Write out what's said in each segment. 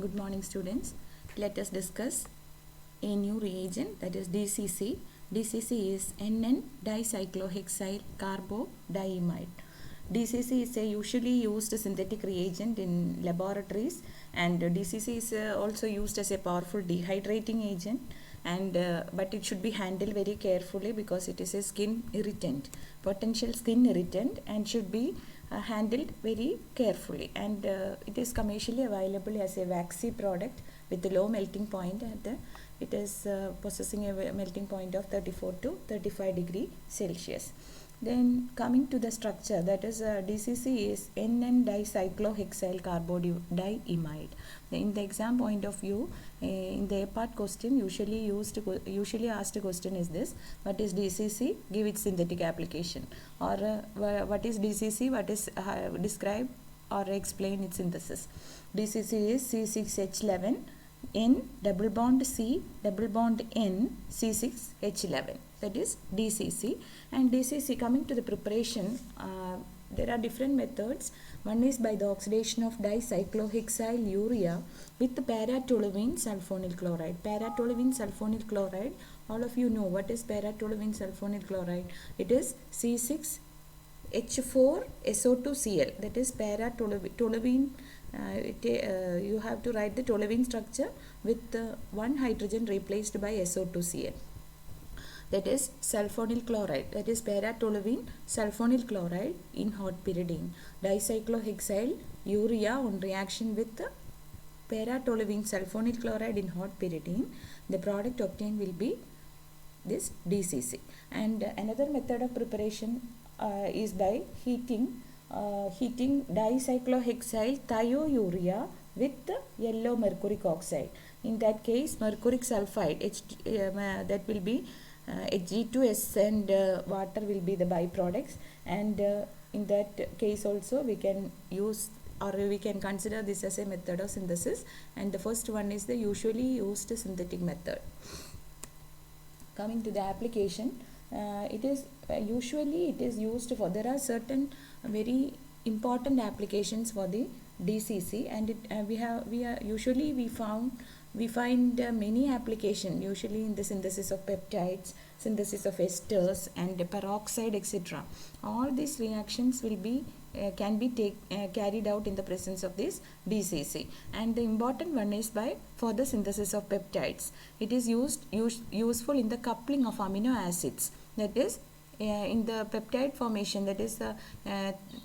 Good morning, students. Let us discuss a new reagent, that is DCC. DCC is N,N-dicyclohexyl carbodiimide. DCC is a usually used synthetic reagent in laboratories, and DCC is also used as a powerful dehydrating agent, and but it should be handled very carefully because it is a skin irritant, potential skin irritant, and should be handled very carefully, and it is commercially available as a waxy product with a low melting point, and it is possessing a melting point of 34 to 35 degree Celsius. Then coming to the structure, that is DCC is N,N-dicyclohexyl carbodiimide. In the exam point of view, in the A part question, usually asked question is this: what is DCC? Give its synthetic application. Or what is DCC? What is describe or explain its synthesis? DCC is C6H11 N double bond C double bond N C6H11. That is DCC. And DCC, coming to the preparation, there are different methods. One is by the oxidation of dicyclohexyl urea with para-toluene sulfonyl chloride. Para-toluene sulfonyl chloride, all of you know what is para-toluene sulfonyl chloride. It is C6H4SO2Cl. That is para-toluene. You have to write the toluene structure with one hydrogen replaced by SO2Cl. That is sulfonyl chloride, that is para-toluene sulfonyl chloride in hot pyridine. Dicyclohexyl urea on reaction with the para-toluene sulfonyl chloride in hot pyridine, the product obtained will be this DCC. And another method of preparation is by heating dicyclohexyl thiourea with yellow mercuric oxide. In that case, mercuric sulfide that will be Hg2S, and water will be the byproducts, and in that case also we can use, or we can consider this as a method of synthesis, and the first one is the usually used synthetic method. Coming to the application, it is usually it is used for, there are certain very important applications for the DCC, and we find many applications usually in the synthesis of peptides, synthesis of esters and peroxide, etc. All these reactions will be can be carried out in the presence of this DCC. And the important one is for the synthesis of peptides. It is useful in the coupling of amino acids, that is in the peptide formation, that is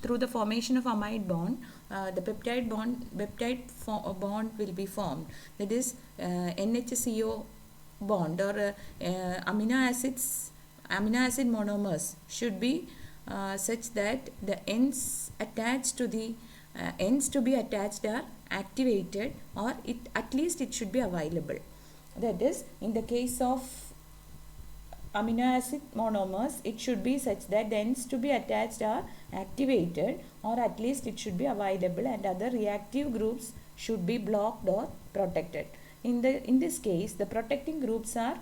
through the formation of amide bond, the peptide bond will be formed, that is NHCO bond, or amino acid monomers should be such that the ends to be attached are activated, or at least it should be available. That is, in the case of amino acid monomers, it should be such that the ends to be attached are activated, or at least it should be available, and other reactive groups should be blocked or protected. In this case, the protecting groups are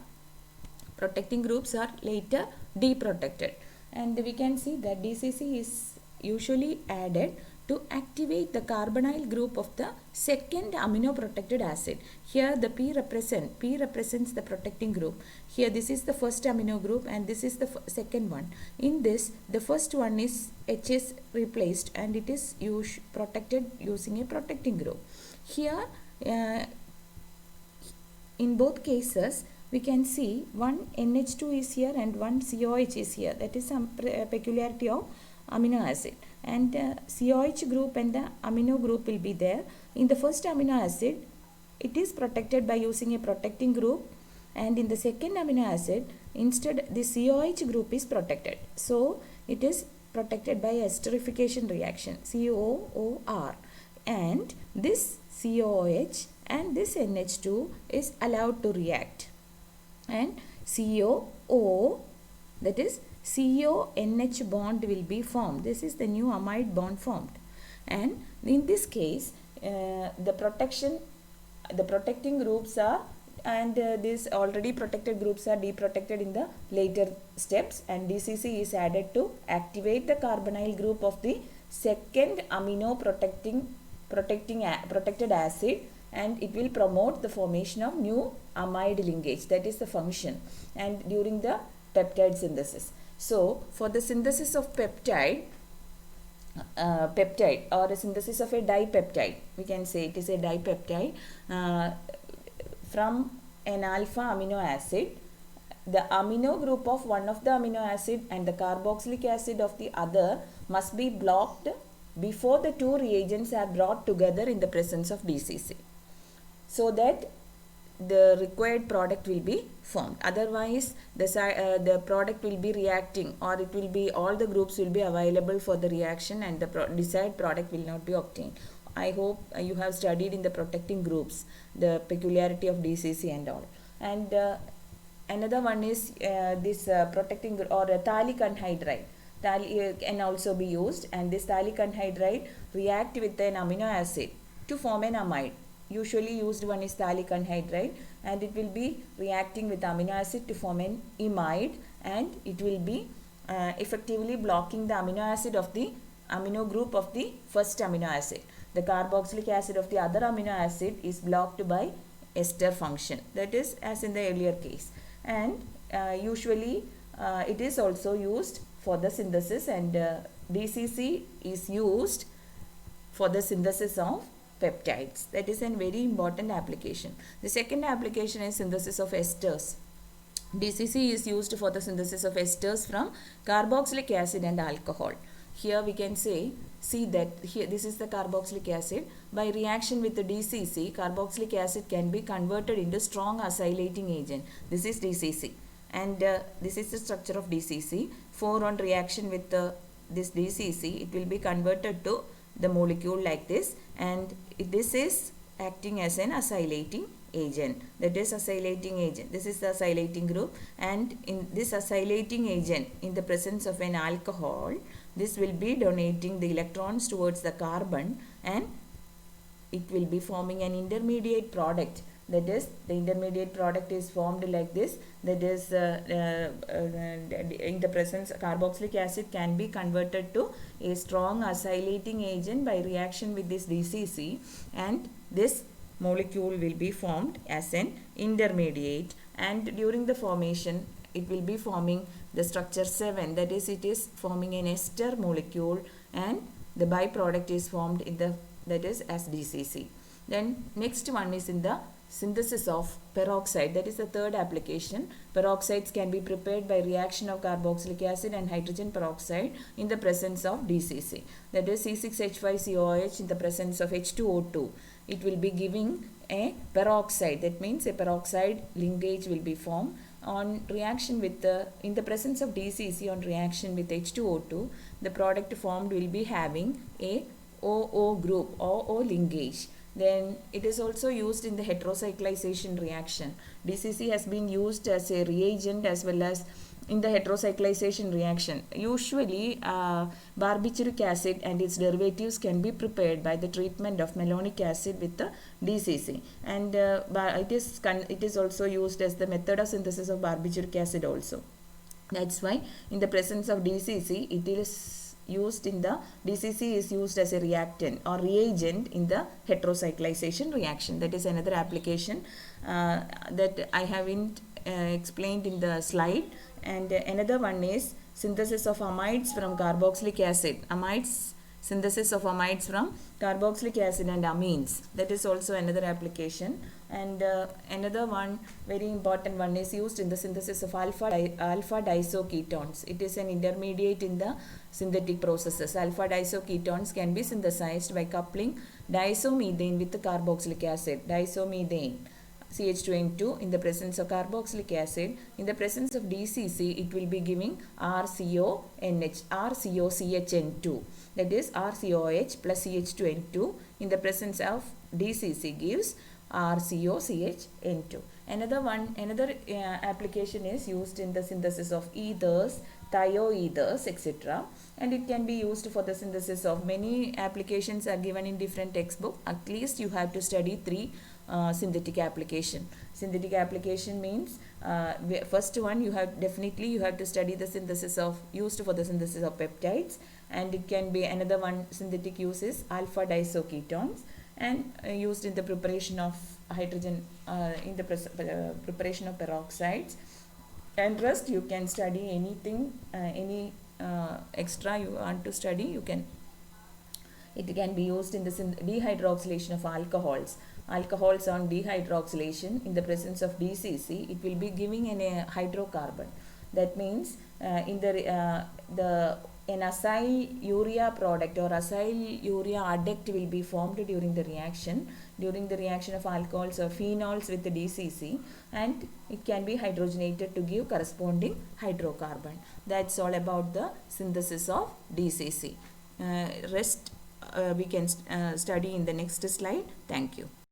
later deprotected, and we can see that DCC is usually added to activate the carbonyl group of the second amino protected acid. Here the P represents the protecting group. Here this is the first amino group, and this is the second one. In this, the first one is HS replaced, and it is protected using a protecting group. Here in both cases, we can see one NH2 is here and one COH is here. That is some peculiarity of amino acid, and COH group and the amino group will be there. In the first amino acid, it is protected by using a protecting group, and in the second amino acid, instead the COH group is protected. So it is protected by esterification reaction, COOR, and this COH and this NH2 is allowed to react, and COO, that is CONH bond will be formed. This is the new amide bond formed, and in this case the protecting groups are, and these already protected groups are deprotected in the later steps, and DCC is added to activate the carbonyl group of the second amino protected acid and it will promote the formation of new amide linkage. That is the function, and during the peptide synthesis. So for the synthesis of peptide or a synthesis of a dipeptide, we can say it is a dipeptide from an alpha amino acid. The amino group of one of the amino acid and the carboxylic acid of the other must be blocked before the two reagents are brought together in the presence of DCC, so that the required product will be formed. Otherwise, the product will be reacting, or it will be, all the groups will be available for the reaction, and the desired product will not be obtained. I hope you have studied in the protecting groups the peculiarity of DCC and all. And another one is this protecting or phthalic anhydride. Can also be used, and this phthalic anhydride react with an amino acid to form an amide. Usually used one is phthalic anhydride, and it will be reacting with amino acid to form an imide, and it will be effectively blocking the amino acid of the amino group of the first amino acid. The carboxylic acid of the other amino acid is blocked by ester function. That is as in the earlier case. And usually it is also used for the synthesis, and DCC is used for the synthesis of peptides. That is a very important application. The second application is synthesis of esters. DCC is used for the synthesis of esters from carboxylic acid and alcohol. Here we can see that here this is the carboxylic acid. By reaction with the DCC, carboxylic acid can be converted into strong acylating agent. This is DCC, and this is the structure of DCC. 4 on reaction with this DCC, it will be converted to the molecule like this, and this is acting as an acylating agent. That is acylating agent. This is the acylating group, and in this acylating agent, in the presence of an alcohol, this will be donating the electrons towards the carbon, and it will be forming an intermediate product. That is, the intermediate product is formed like this. That is, in the presence, carboxylic acid can be converted to a strong acylating agent by reaction with this DCC, and this molecule will be formed as an intermediate, and during the formation it will be forming the structure 7. That is, it is forming an ester molecule, and the byproduct is formed in the, that is, as DCC. Then next one is in the synthesis of peroxide. That is the third application. Peroxides can be prepared by reaction of carboxylic acid and hydrogen peroxide in the presence of DCC. That is C6H5COOH in the presence of H2O2. It will be giving a peroxide. That means a peroxide linkage will be formed. On reaction with in the presence of DCC, on reaction with H2O2, the product formed will be having a OO group, OO linkage. Then it is also used in the heterocyclization reaction. DCC has been used as a reagent as well as in the heterocyclization reaction. Usually barbituric acid and its derivatives can be prepared by the treatment of malonic acid with the DCC, and it is also used as the method of synthesis of barbituric acid also. That's why in the presence of DCC, it is used in the DCC is used as a reactant or reagent in the heterocyclization reaction. That is another application that I haven't explained in the slide. And another one is synthesis of amides from carboxylic acid. Synthesis of amides from carboxylic acid and amines. That is also another application. And another one, very important one, is used in the synthesis of alpha diisoketones. It is an intermediate in the synthetic processes. Alpha diisoketones can be synthesized by coupling diisomethane with the carboxylic acid. Diisomethane, CH2N2, in the presence of carboxylic acid. In the presence of DCC, it will be giving RCONH, RCOCHN2. That is RCOH plus CH2N2. In the presence of DCC gives RCOCHN2. Another application is used in the synthesis of ethers, thioethers, etc. And it can be used for the synthesis of many applications are given in different textbook. At least you have to study 3 synthetic application. Synthetic application means first one, you have to study the synthesis of used for the synthesis of peptides, and it can be another one synthetic use is alpha diisoketones, and used in the preparation of hydrogen, in the preparation of peroxides. And rest you can study anything, any extra you want to study, you can. It can be used in the dehydroxylation of alcohols. Alcohols on dehydroxylation in the presence of DCC, it will be giving a hydrocarbon. That means in the an acyl urea product or acyl urea adduct will be formed during the reaction of alcohols or phenols with the DCC, and it can be hydrogenated to give corresponding hydrocarbon. That's all about the synthesis of DCC. Rest we can study in the next slide. Thank you.